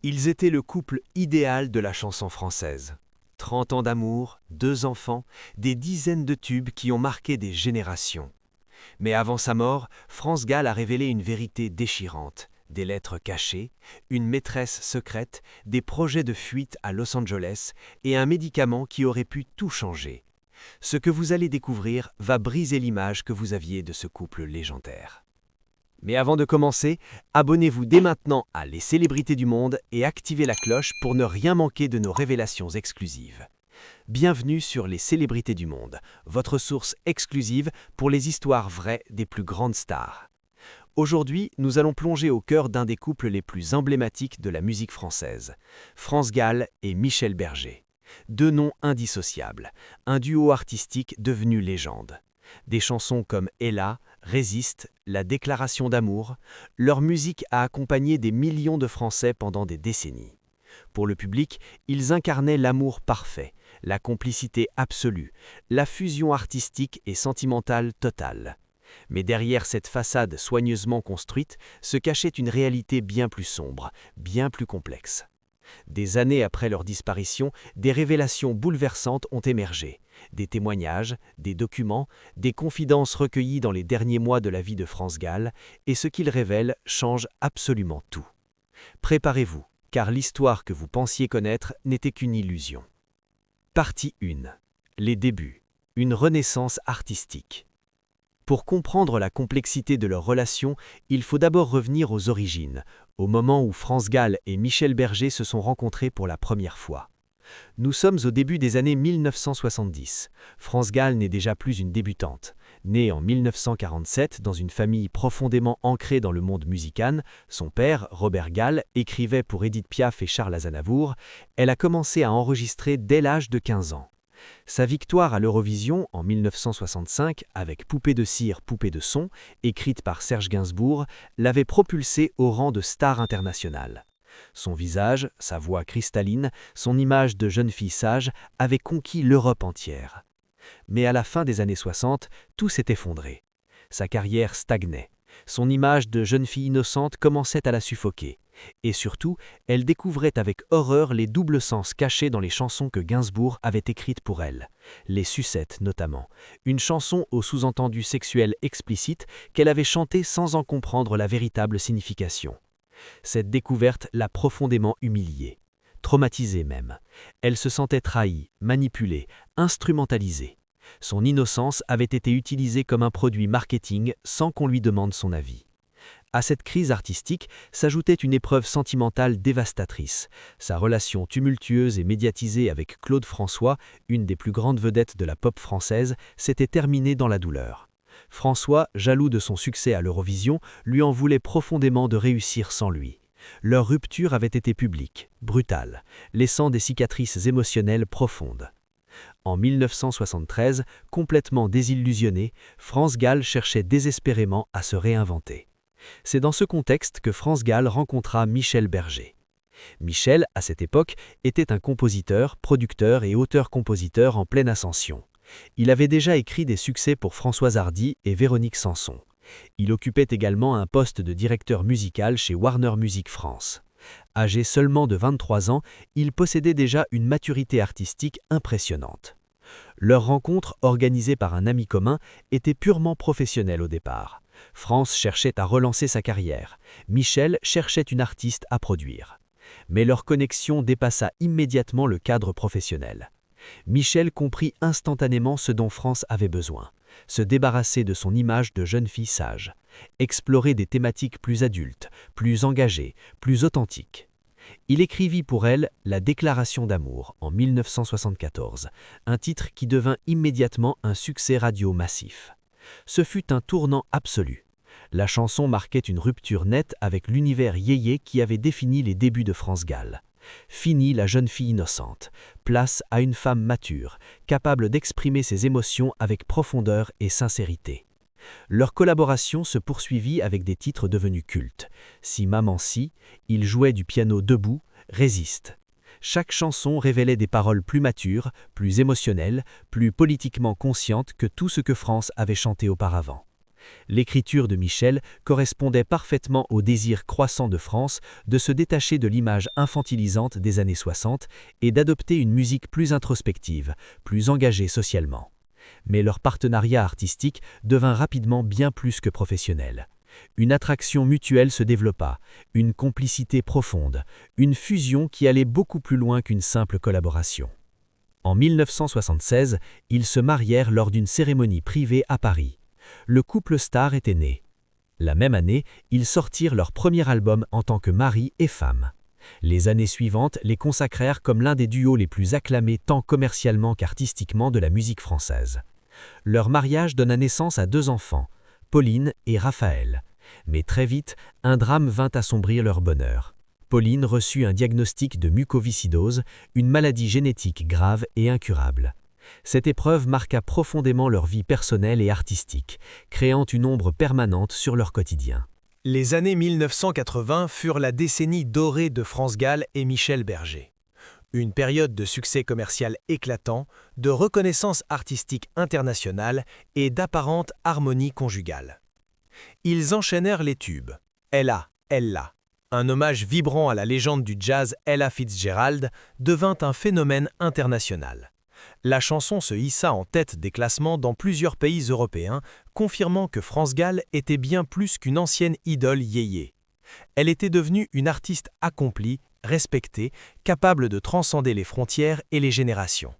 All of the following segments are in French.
Ils étaient le couple idéal de la chanson française. 30 ans d'amour, 2 enfants, des dizaines de tubes qui ont marqué des générations. Mais avant sa mort, France Gall a révélé une vérité déchirante. Des lettres cachées, une maîtresse secrète, des projets de fuite à Los Angeles et un médicament qui aurait pu tout changer. Ce que vous allez découvrir va briser l'image que vous aviez de ce couple légendaire. Mais avant de commencer, abonnez-vous dès maintenant à Les Célébrités du Monde et activez la cloche pour ne rien manquer de nos révélations exclusives. Bienvenue sur Les Célébrités du Monde, votre source exclusive pour les histoires vraies des plus grandes stars. Aujourd'hui, nous allons plonger au cœur d'un des couples les plus emblématiques de la musique française, France Gall et Michel Berger. Deux noms indissociables, un duo artistique devenu légende. Des chansons comme Ella, Résiste, La déclaration d'amour, leur musique a accompagné des millions de Français pendant des décennies. Pour le public, ils incarnaient l'amour parfait, la complicité absolue, la fusion artistique et sentimentale totale. Mais derrière cette façade soigneusement construite se cachait une réalité bien plus sombre, bien plus complexe. Des années après leur disparition, des révélations bouleversantes ont émergé. Des témoignages, des documents, des confidences recueillies dans les derniers mois de la vie de France Gall, et ce qu'ils révèlent change absolument tout. Préparez-vous, car l'histoire que vous pensiez connaître n'était qu'une illusion. Partie 1. Les débuts. Une renaissance artistique. Pour comprendre la complexité de leur relation, il faut d'abord revenir aux origines, au moment où France Gall et Michel Berger se sont rencontrés pour la première fois. Nous sommes au début des années 1970. France Gall n'est déjà plus une débutante. Née en 1947 dans une famille profondément ancrée dans le monde musical, son père, Robert Gall, écrivait pour Édith Piaf et Charles Aznavour, elle a commencé à enregistrer dès l'âge de 15 ans. Sa victoire à l'Eurovision en 1965 avec Poupée de cire, poupée de son, écrite par Serge Gainsbourg, l'avait propulsée au rang de star internationale. Son visage, sa voix cristalline, son image de jeune fille sage avaient conquis l'Europe entière. Mais à la fin des années 60, tout s'est effondré. Sa carrière stagnait. Son image de jeune fille innocente commençait à la suffoquer. Et surtout, elle découvrait avec horreur les doubles sens cachés dans les chansons que Gainsbourg avait écrites pour elle. Les Sucettes notamment, une chanson au sous-entendu sexuel explicite qu'elle avait chantée sans en comprendre la véritable signification. Cette découverte l'a profondément humiliée, traumatisée même. Elle se sentait trahie, manipulée, instrumentalisée. Son innocence avait été utilisée comme un produit marketing sans qu'on lui demande son avis. À cette crise artistique s'ajoutait une épreuve sentimentale dévastatrice. Sa relation tumultueuse et médiatisée avec Claude François, une des plus grandes vedettes de la pop française, s'était terminée dans la douleur. François, jaloux de son succès à l'Eurovision, lui en voulait profondément de réussir sans lui. Leur rupture avait été publique, brutale, laissant des cicatrices émotionnelles profondes. En 1973, complètement désillusionnée, France Gall cherchait désespérément à se réinventer. C'est dans ce contexte que France Gall rencontra Michel Berger. Michel, à cette époque, était un compositeur, producteur et auteur-compositeur en pleine ascension. Il avait déjà écrit des succès pour Françoise Hardy et Véronique Sanson. Il occupait également un poste de directeur musical chez Warner Music France. Âgé seulement de 23 ans, il possédait déjà une maturité artistique impressionnante. Leur rencontre, organisée par un ami commun, était purement professionnelle au départ. France cherchait à relancer sa carrière. Michel cherchait une artiste à produire. Mais leur connexion dépassa immédiatement le cadre professionnel. Michel comprit instantanément ce dont France avait besoin. Se débarrasser de son image de jeune fille sage. Explorer des thématiques plus adultes, plus engagées, plus authentiques. Il écrivit pour elle La déclaration d'amour en 1974, un titre qui devint immédiatement un succès radio massif. Ce fut un tournant absolu. La chanson marquait une rupture nette avec l'univers yéyé qui avait défini les débuts de France Gall. Fini la jeune fille innocente, place à une femme mature, capable d'exprimer ses émotions avec profondeur et sincérité. Leur collaboration se poursuivit avec des titres devenus cultes. Si Maman si, il jouait du piano debout, Résiste. Chaque chanson révélait des paroles plus matures, plus émotionnelles, plus politiquement conscientes que tout ce que France avait chanté auparavant. L'écriture de Michel correspondait parfaitement au désir croissant de France de se détacher de l'image infantilisante des années 60 et d'adopter une musique plus introspective, plus engagée socialement. Mais leur partenariat artistique devint rapidement bien plus que professionnel. Une attraction mutuelle se développa, une complicité profonde, une fusion qui allait beaucoup plus loin qu'une simple collaboration. En 1976, ils se marièrent lors d'une cérémonie privée à Paris. Le couple star était né. La même année, ils sortirent leur premier album en tant que mari et femme. Les années suivantes les consacrèrent comme l'un des duos les plus acclamés tant commercialement qu'artistiquement de la musique française. Leur mariage donna naissance à 2 enfants, Pauline et Raphaël. Mais très vite, un drame vint assombrir leur bonheur. Pauline reçut un diagnostic de mucoviscidose, une maladie génétique grave et incurable. Cette épreuve marqua profondément leur vie personnelle et artistique, créant une ombre permanente sur leur quotidien. Les années 1980 furent la décennie dorée de France Gall et Michel Berger. Une période de succès commercial éclatant, de reconnaissance artistique internationale et d'apparente harmonie conjugale. Ils enchaînèrent les tubes. Ella, Ella. Un hommage vibrant à la légende du jazz Ella Fitzgerald devint un phénomène international. La chanson se hissa en tête des classements dans plusieurs pays européens, confirmant que France Gall était bien plus qu'une ancienne idole yéyé. Elle était devenue une artiste accomplie, respectée, capable de transcender les frontières et les générations.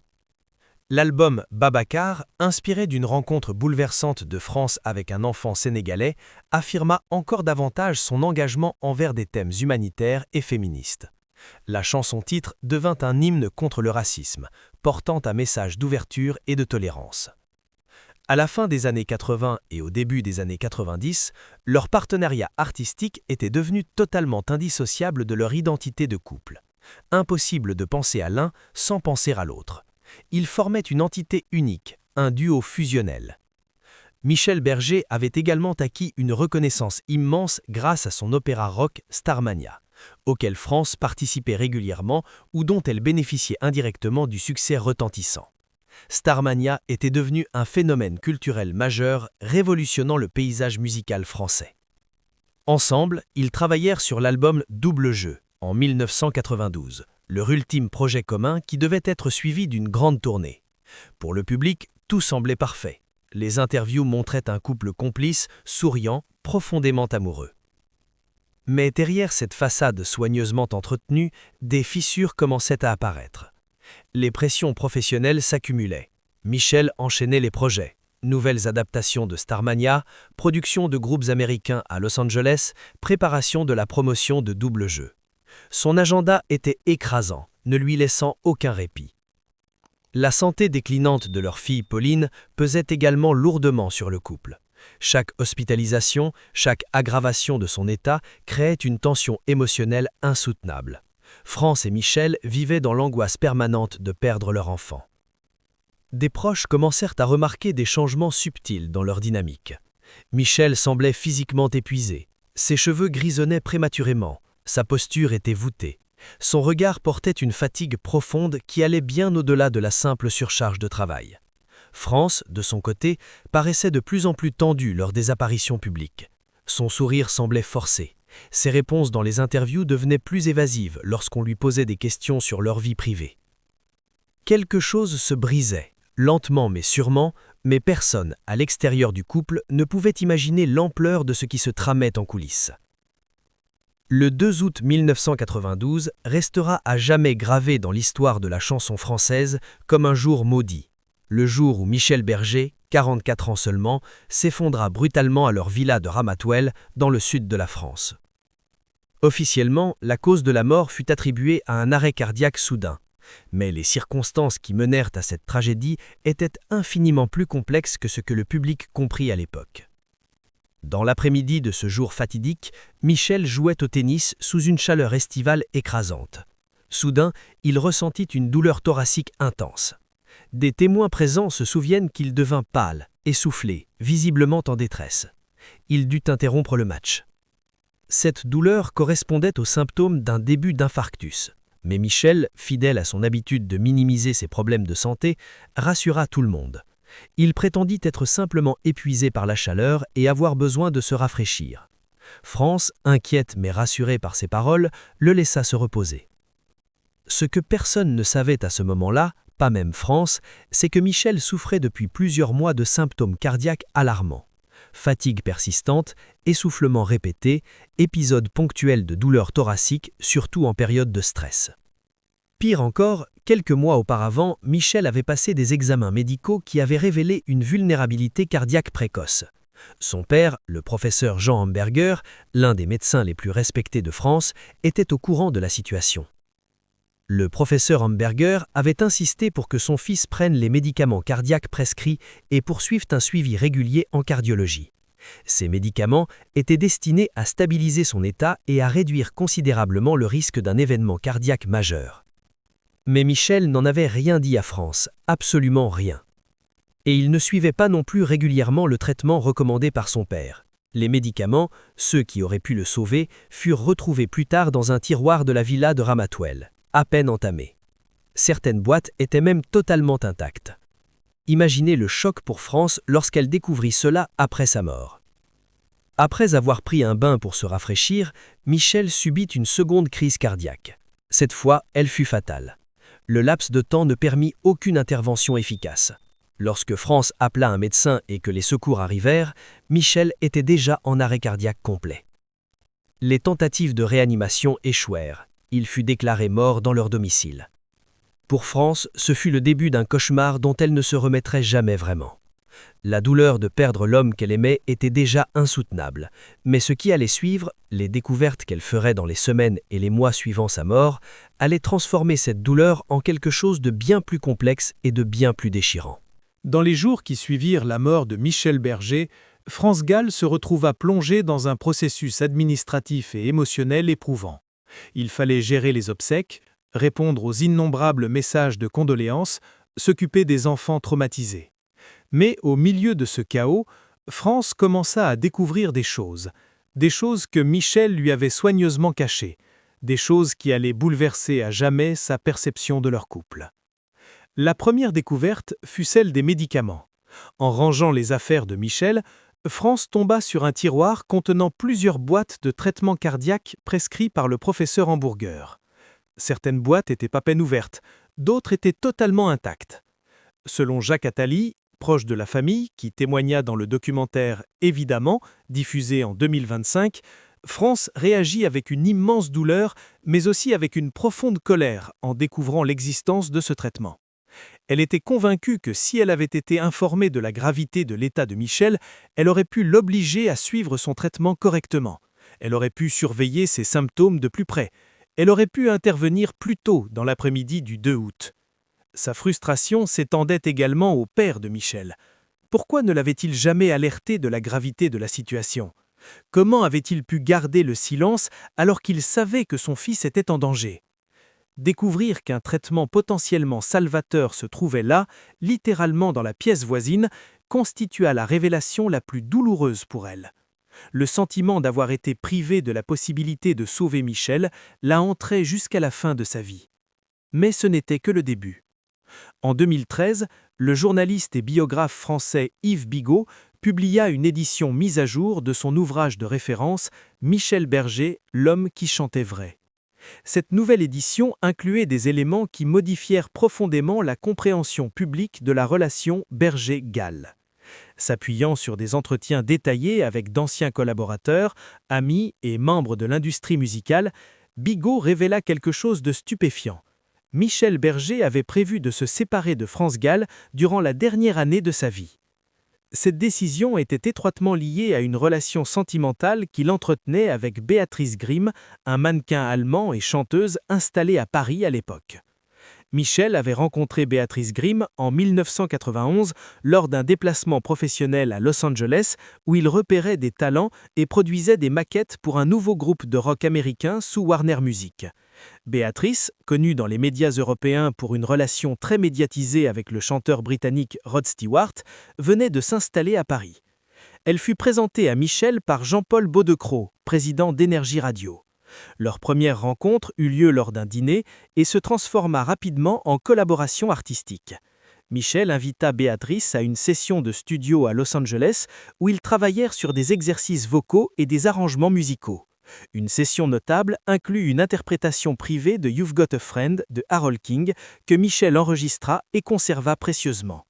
L'album Babacar, inspiré d'une rencontre bouleversante de France avec un enfant sénégalais, affirma encore davantage son engagement envers des thèmes humanitaires et féministes. La chanson-titre devint un hymne contre le racisme, portant un message d'ouverture et de tolérance. À la fin des années 80 et au début des années 90, leur partenariat artistique était devenu totalement indissociable de leur identité de couple. Impossible de penser à l'un sans penser à l'autre. Ils formaient une entité unique, un duo fusionnel. Michel Berger avait également acquis une reconnaissance immense grâce à son opéra rock Starmania, auquel France participait régulièrement ou dont elle bénéficiait indirectement du succès retentissant. Starmania était devenu un phénomène culturel majeur, révolutionnant le paysage musical français. Ensemble, ils travaillèrent sur l'album Double Jeu, en 1992, leur ultime projet commun qui devait être suivi d'une grande tournée. Pour le public, tout semblait parfait. Les interviews montraient un couple complice, souriant, profondément amoureux. Mais derrière cette façade soigneusement entretenue, des fissures commençaient à apparaître. Les pressions professionnelles s'accumulaient. Michel enchaînait les projets. Nouvelles adaptations de Starmania, production de groupes américains à Los Angeles, préparation de la promotion de Double Jeu. Son agenda était écrasant, ne lui laissant aucun répit. La santé déclinante de leur fille Pauline pesait également lourdement sur le couple. Chaque hospitalisation, chaque aggravation de son état créait une tension émotionnelle insoutenable. France et Michel vivaient dans l'angoisse permanente de perdre leur enfant. Des proches commencèrent à remarquer des changements subtils dans leur dynamique. Michel semblait physiquement épuisé, ses cheveux grisonnaient prématurément, sa posture était voûtée. Son regard portait une fatigue profonde qui allait bien au-delà de la simple surcharge de travail. France, de son côté, paraissait de plus en plus tendue lors des apparitions publiques. Son sourire semblait forcé. Ses réponses dans les interviews devenaient plus évasives lorsqu'on lui posait des questions sur leur vie privée. Quelque chose se brisait, lentement mais sûrement, mais personne, à l'extérieur du couple, ne pouvait imaginer l'ampleur de ce qui se tramait en coulisses. Le 2 août 1992 restera à jamais gravé dans l'histoire de la chanson française comme un jour maudit. Le jour où Michel Berger, 44 ans seulement, s'effondra brutalement à leur villa de Ramatuelle, dans le sud de la France. Officiellement, la cause de la mort fut attribuée à un arrêt cardiaque soudain. Mais les circonstances qui menèrent à cette tragédie étaient infiniment plus complexes que ce que le public comprit à l'époque. Dans l'après-midi de ce jour fatidique, Michel jouait au tennis sous une chaleur estivale écrasante. Soudain, il ressentit une douleur thoracique intense. Des témoins présents se souviennent qu'il devint pâle, essoufflé, visiblement en détresse. Il dut interrompre le match. Cette douleur correspondait aux symptômes d'un début d'infarctus. Mais Michel, fidèle à son habitude de minimiser ses problèmes de santé, rassura tout le monde. Il prétendit être simplement épuisé par la chaleur et avoir besoin de se rafraîchir. France, inquiète mais rassurée par ces paroles, le laissa se reposer. Ce que personne ne savait à ce moment-là, pas même France, c'est que Michel souffrait depuis plusieurs mois de symptômes cardiaques alarmants. Fatigue persistante, essoufflement répété, épisodes ponctuels de douleurs thoraciques, surtout en période de stress. Pire encore, quelques mois auparavant, Michel avait passé des examens médicaux qui avaient révélé une vulnérabilité cardiaque précoce. Son père, le professeur Jean Hamberger, l'un des médecins les plus respectés de France, était au courant de la situation. Le professeur Hamberger avait insisté pour que son fils prenne les médicaments cardiaques prescrits et poursuive un suivi régulier en cardiologie. Ces médicaments étaient destinés à stabiliser son état et à réduire considérablement le risque d'un événement cardiaque majeur. Mais Michel n'en avait rien dit à France, absolument rien. Et il ne suivait pas non plus régulièrement le traitement recommandé par son père. Les médicaments, ceux qui auraient pu le sauver, furent retrouvés plus tard dans un tiroir de la villa de Ramatuelle, à peine entamé. Certaines boîtes étaient même totalement intactes. Imaginez le choc pour France lorsqu'elle découvrit cela après sa mort. Après avoir pris un bain pour se rafraîchir, Michel subit une seconde crise cardiaque. Cette fois, elle fut fatale. Le laps de temps ne permit aucune intervention efficace. Lorsque France appela un médecin et que les secours arrivèrent, Michel était déjà en arrêt cardiaque complet. Les tentatives de réanimation échouèrent. Il fut déclaré mort dans leur domicile. Pour France, ce fut le début d'un cauchemar dont elle ne se remettrait jamais vraiment. La douleur de perdre l'homme qu'elle aimait était déjà insoutenable, mais ce qui allait suivre, les découvertes qu'elle ferait dans les semaines et les mois suivant sa mort, allait transformer cette douleur en quelque chose de bien plus complexe et de bien plus déchirant. Dans les jours qui suivirent la mort de Michel Berger, France Gall se retrouva plongé dans un processus administratif et émotionnel éprouvant. Il fallait gérer les obsèques, répondre aux innombrables messages de condoléances, s'occuper des enfants traumatisés. Mais au milieu de ce chaos, France commença à découvrir des choses que Michel lui avait soigneusement cachées, des choses qui allaient bouleverser à jamais sa perception de leur couple. La première découverte fut celle des médicaments. En rangeant les affaires de Michel, France tomba sur un tiroir contenant plusieurs boîtes de traitements cardiaques prescrits par le professeur Hamberger. Certaines boîtes étaient à peine ouvertes, d'autres étaient totalement intactes. Selon Jacques Attali, proche de la famille, qui témoigna dans le documentaire « Évidemment », diffusé en 2025, France réagit avec une immense douleur, mais aussi avec une profonde colère en découvrant l'existence de ce traitement. Elle était convaincue que si elle avait été informée de la gravité de l'état de Michel, elle aurait pu l'obliger à suivre son traitement correctement. Elle aurait pu surveiller ses symptômes de plus près. Elle aurait pu intervenir plus tôt dans l'après-midi du 2 août. Sa frustration s'étendait également au père de Michel. Pourquoi ne l'avait-il jamais alerté de la gravité de la situation ? Comment avait-il pu garder le silence alors qu'il savait que son fils était en danger ? Découvrir qu'un traitement potentiellement salvateur se trouvait là, littéralement dans la pièce voisine, constitua la révélation la plus douloureuse pour elle. Le sentiment d'avoir été privée de la possibilité de sauver Michel la hanterait jusqu'à la fin de sa vie. Mais ce n'était que le début. En 2013, le journaliste et biographe français Yves Bigot publia une édition mise à jour de son ouvrage de référence « Michel Berger, l'homme qui chantait vrai ». Cette nouvelle édition incluait des éléments qui modifièrent profondément la compréhension publique de la relation Berger-Gall. S'appuyant sur des entretiens détaillés avec d'anciens collaborateurs, amis et membres de l'industrie musicale, Bigot révéla quelque chose de stupéfiant. Michel Berger avait prévu de se séparer de France Gall durant la dernière année de sa vie. Cette décision était étroitement liée à une relation sentimentale qu'il entretenait avec Béatrice Grimm, un mannequin allemand et chanteuse installée à Paris à l'époque. Michel avait rencontré Béatrice Grimm en 1991 lors d'un déplacement professionnel à Los Angeles où il repérait des talents et produisait des maquettes pour un nouveau groupe de rock américain sous Warner Music. Béatrice, connue dans les médias européens pour une relation très médiatisée avec le chanteur britannique Rod Stewart, venait de s'installer à Paris. Elle fut présentée à Michel par Jean-Paul Baudecroux, président d'Énergie Radio. Leur première rencontre eut lieu lors d'un dîner et se transforma rapidement en collaboration artistique. Michel invita Béatrice à une session de studio à Los Angeles où ils travaillèrent sur des exercices vocaux et des arrangements musicaux. Une session notable inclut une interprétation privée de You've Got a Friend de Harold King que Michel enregistra et conserva précieusement.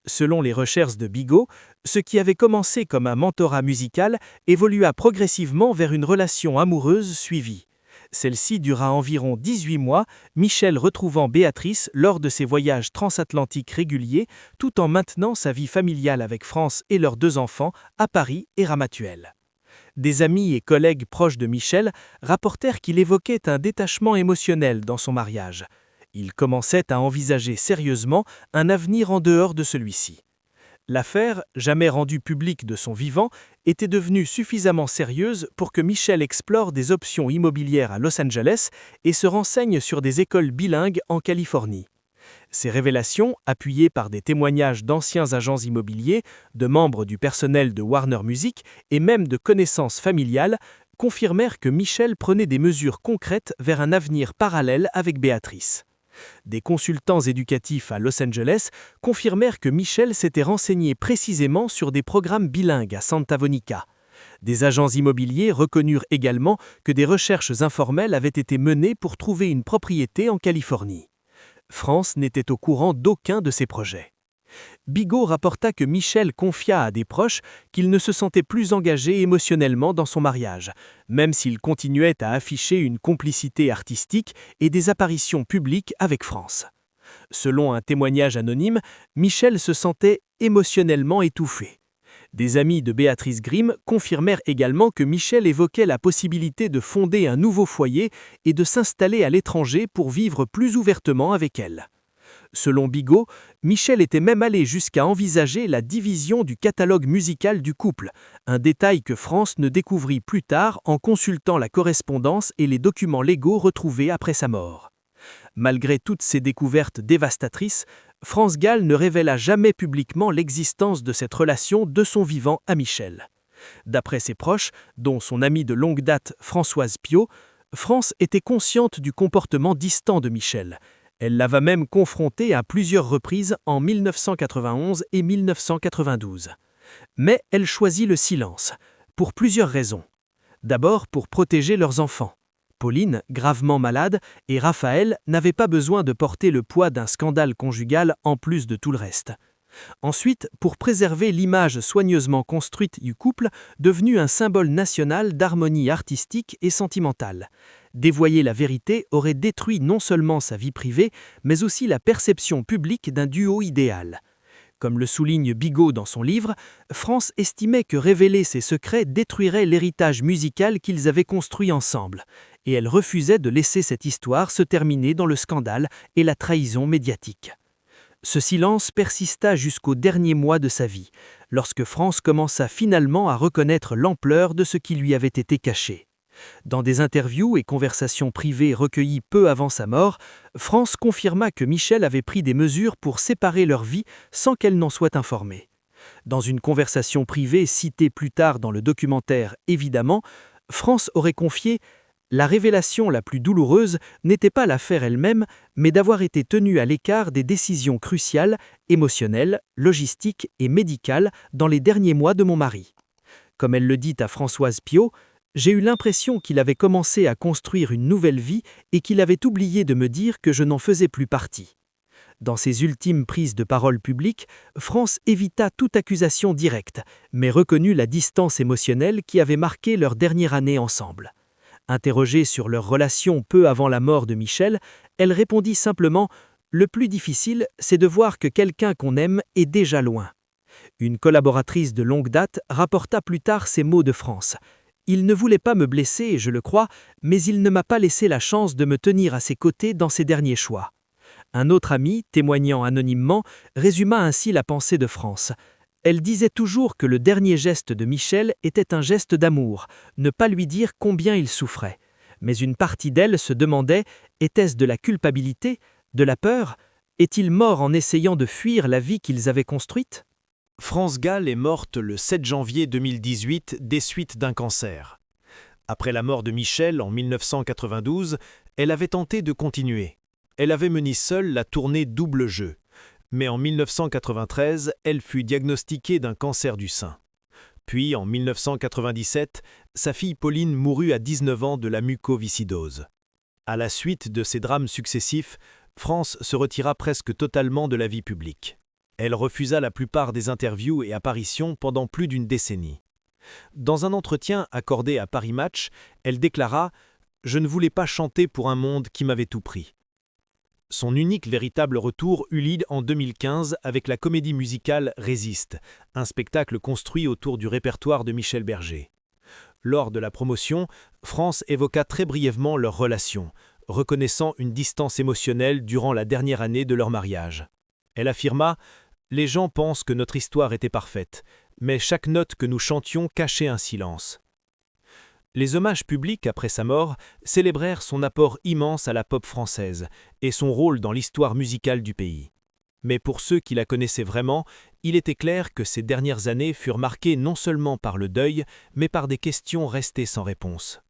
Selon les recherches de Bigot, ce qui avait commencé comme un mentorat musical évolua progressivement vers une relation amoureuse suivie. Celle-ci dura environ 18 mois, Michel retrouvant Béatrice lors de ses voyages transatlantiques réguliers, tout en maintenant sa vie familiale avec France et leurs 2 enfants à Paris et Ramatuelle. Des amis et collègues proches de Michel rapportèrent qu'il évoquait un détachement émotionnel dans son mariage. Il commençait à envisager sérieusement un avenir en dehors de celui-ci. L'affaire, jamais rendue publique de son vivant, était devenue suffisamment sérieuse pour que Michel explore des options immobilières à Los Angeles et se renseigne sur des écoles bilingues en Californie. Ces révélations, appuyées par des témoignages d'anciens agents immobiliers, de membres du personnel de Warner Music et même de connaissances familiales, confirmèrent que Michel prenait des mesures concrètes vers un avenir parallèle avec Béatrice. Des consultants éducatifs à Los Angeles confirmèrent que Michel s'était renseigné précisément sur des programmes bilingues à Santa Monica. Des agents immobiliers reconnurent également que des recherches informelles avaient été menées pour trouver une propriété en Californie. France n'était au courant d'aucun de ces projets. Bigot rapporta que Michel confia à des proches qu'il ne se sentait plus engagé émotionnellement dans son mariage, même s'il continuait à afficher une complicité artistique et des apparitions publiques avec France. Selon un témoignage anonyme, Michel se sentait émotionnellement étouffé. Des amis de Béatrice Grimm confirmèrent également que Michel évoquait la possibilité de fonder un nouveau foyer et de s'installer à l'étranger pour vivre plus ouvertement avec elle. Selon Bigot, Michel était même allé jusqu'à envisager la division du catalogue musical du couple, un détail que France ne découvrit plus tard en consultant la correspondance et les documents légaux retrouvés après sa mort. Malgré toutes ces découvertes dévastatrices, France Gall ne révéla jamais publiquement l'existence de cette relation de son vivant à Michel. D'après ses proches, dont son amie de longue date Françoise Piot, France était consciente du comportement distant de Michel. Elle l'ava même confronté à plusieurs reprises en 1991 et 1992. Mais elle choisit le silence, pour plusieurs raisons. D'abord pour protéger leurs enfants. Pauline, gravement malade, et Raphaël n'avaient pas besoin de porter le poids d'un scandale conjugal en plus de tout le reste. Ensuite, pour préserver l'image soigneusement construite du couple, devenu un symbole national d'harmonie artistique et sentimentale. Dévoyer la vérité aurait détruit non seulement sa vie privée, mais aussi la perception publique d'un duo idéal. Comme le souligne Bigot dans son livre, France estimait que révéler ses secrets détruirait l'héritage musical qu'ils avaient construit ensemble, et elle refusait de laisser cette histoire se terminer dans le scandale et la trahison médiatique. Ce silence persista jusqu'aux derniers mois de sa vie, lorsque France commença finalement à reconnaître l'ampleur de ce qui lui avait été caché. Dans des interviews et conversations privées recueillies peu avant sa mort, France confirma que Michel avait pris des mesures pour séparer leur vie sans qu'elle n'en soit informée. Dans une conversation privée citée plus tard dans le documentaire « Évidemment », France aurait confié « La révélation la plus douloureuse n'était pas l'affaire elle-même, mais d'avoir été tenue à l'écart des décisions cruciales, émotionnelles, logistiques et médicales dans les derniers mois de mon mari. » Comme elle le dit à Françoise Piot, j'ai eu l'impression qu'il avait commencé à construire une nouvelle vie et qu'il avait oublié de me dire que je n'en faisais plus partie. Dans ses ultimes prises de parole publiques, France évita toute accusation directe, mais reconnut la distance émotionnelle qui avait marqué leur dernière année ensemble. Interrogée sur leur relation peu avant la mort de Michel, elle répondit simplement « Le plus difficile, c'est de voir que quelqu'un qu'on aime est déjà loin ». Une collaboratrice de longue date rapporta plus tard ces mots de France. Il ne voulait pas me blesser, je le crois, mais il ne m'a pas laissé la chance de me tenir à ses côtés dans ses derniers choix. Un autre ami, témoignant anonymement, résuma ainsi la pensée de France. Elle disait toujours que le dernier geste de Michel était un geste d'amour, ne pas lui dire combien il souffrait. Mais une partie d'elle se demandait, était-ce de la culpabilité, de la peur? Est-il mort en essayant de fuir la vie qu'ils avaient construite? France Gall est morte le 7 janvier 2018 des suites d'un cancer. Après la mort de Michel en 1992, elle avait tenté de continuer. Elle avait mené seule la tournée Double Jeu. Mais en 1993, elle fut diagnostiquée d'un cancer du sein. Puis, en 1997, sa fille Pauline mourut à 19 ans de la mucoviscidose. À la suite de ces drames successifs, France se retira presque totalement de la vie publique. Elle refusa la plupart des interviews et apparitions pendant plus d'une décennie. Dans un entretien accordé à Paris Match, elle déclara « Je ne voulais pas chanter pour un monde qui m'avait tout pris ». Son unique véritable retour eut lieu en 2015 avec la comédie musicale Résiste, un spectacle construit autour du répertoire de Michel Berger. Lors de la promotion, France évoqua très brièvement leur relation, reconnaissant une distance émotionnelle durant la dernière année de leur mariage. Elle affirma « Les gens pensent que notre histoire était parfaite, mais chaque note que nous chantions cachait un silence. » Les hommages publics après sa mort célébrèrent son apport immense à la pop française et son rôle dans l'histoire musicale du pays. Mais pour ceux qui la connaissaient vraiment, il était clair que ces dernières années furent marquées non seulement par le deuil, mais par des questions restées sans réponse.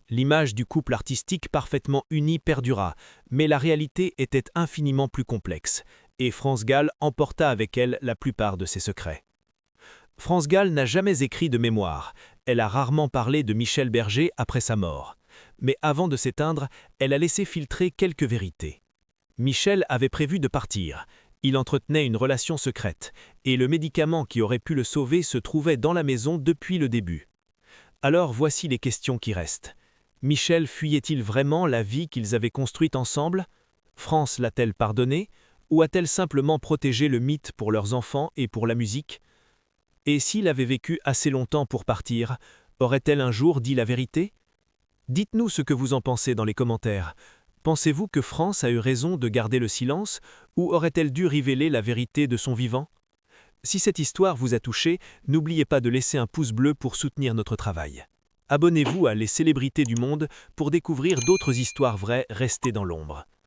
L'image du couple artistique parfaitement uni perdura, mais la réalité était infiniment plus complexe, et France Gall emporta avec elle la plupart de ses secrets. France Gall n'a jamais écrit de mémoire, elle a rarement parlé de Michel Berger après sa mort. Mais avant de s'éteindre, elle a laissé filtrer quelques vérités. Michel avait prévu de partir, il entretenait une relation secrète, et le médicament qui aurait pu le sauver se trouvait dans la maison depuis le début. Alors voici les questions qui restent. Michel fuyait-il vraiment la vie qu'ils avaient construite ensemble? France l'a-t-elle pardonné? Ou a-t-elle simplement protégé le mythe pour leurs enfants et pour la musique? Et s'il avait vécu assez longtemps pour partir, aurait-elle un jour dit la vérité? Dites-nous ce que vous en pensez dans les commentaires. Pensez-vous que France a eu raison de garder le silence, ou aurait-elle dû révéler la vérité de son vivant? Si cette histoire vous a touché, n'oubliez pas de laisser un pouce bleu pour soutenir notre travail. Abonnez-vous à Les Célébrités du Monde pour découvrir d'autres histoires vraies restées dans l'ombre.